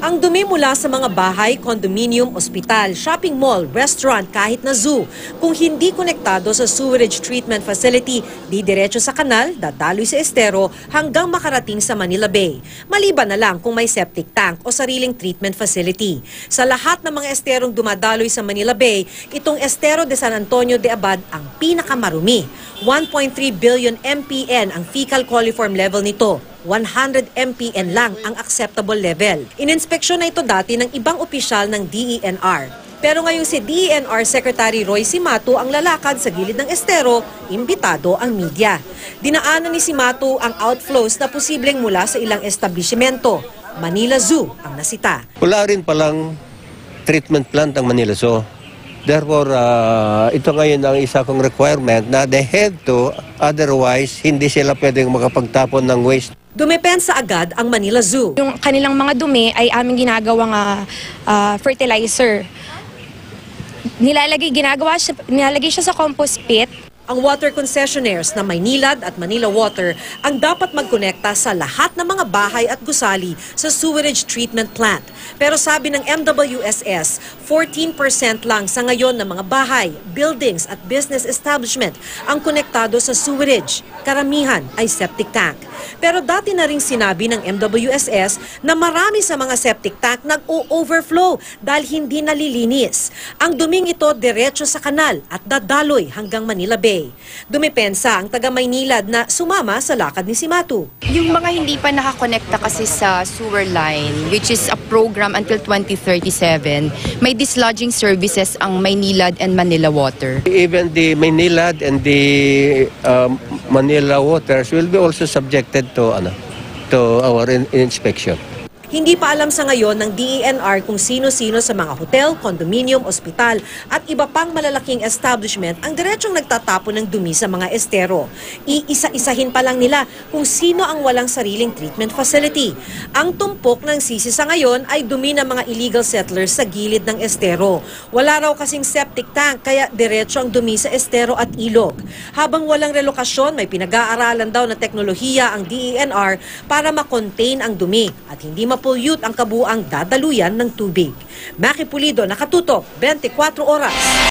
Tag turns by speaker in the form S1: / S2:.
S1: Ang dumi mula sa mga bahay, condominium, ospital, shopping mall, restaurant, kahit na zoo. Kung hindi konektado sa sewerage treatment facility, didiretso sa kanal, dadaloy sa estero hanggang makarating sa Manila Bay. Maliban na lang kung may septic tank o sariling treatment facility. Sa lahat ng mga esterong dumadaloy sa Manila Bay, itong Estero de San Antonio de Abad ang pinakamarumi. 1.3 billion MPN ang fecal coliform level nito. 100 MPN lang ang acceptable level. Ininspeksyon na ito dati ng ibang opisyal ng DENR. Pero ngayong si DENR Secretary Roy Cimatu ang lalakad sa gilid ng estero, imbitado ang media. Dinaanan ni Cimatu ang outflows na posibleng mula sa ilang establishmento. Manila Zoo ang nasita.
S2: Wala rin palang treatment plant ang Manila Zoo. Therefore, ito ngayon ang isa kong requirement na they have to, otherwise hindi sila pwedeng makapagtapon ng waste.
S1: Dumepensa agad ang Manila Zoo.
S3: Yung kanilang mga dumi ay aming ginagawang fertilizer. Nilalagay siya sa compost pit.
S1: Ang water concessionaires na Maynilad at Manila Water ang dapat magkonekta sa lahat ng mga bahay at gusali sa sewerage treatment plant. Pero sabi ng MWSS, 14% lang sa ngayon ng mga bahay, buildings at business establishment ang konektado sa sewerage. Karamihan ay septic tank. Pero dati na ring sinabi ng MWSS na marami sa mga septic tank nag-o-overflow dahil hindi nalilinis. Ang duming ito diretso sa kanal at dadaloy hanggang Manila Bay. Dumepensa ang taga Maynilad na sumama sa lakad ni Cimatu.
S4: Yung mga hindi pa nakakonekta kasi sa sewer line, which is a program until 2037, may dislodging services ang Maynilad and Manila Water.
S2: Even the Maynilad and the Manila Waters will be also subjected to our inspection.
S1: Hindi pa alam sa ngayon ng DENR kung sino-sino sa mga hotel, condominium, ospital at iba pang malalaking establishment ang diretsong nagtatapon ng dumi sa mga estero. Iisa-isahin pa lang nila kung sino ang walang sariling treatment facility. Ang tumpok ng sisi sa ngayon ay dumi ng mga illegal settlers sa gilid ng estero. Wala raw kasing septic tank kaya diretso ang dumi sa estero at ilog. Habang walang relokasyon, may pinag-aaralan daw na teknolohiya ang DENR para makontain ang dumi at hindi mapollute ang kabuang dadaluyan ng tubig. Maki Pulido, nakatutok, 24 oras.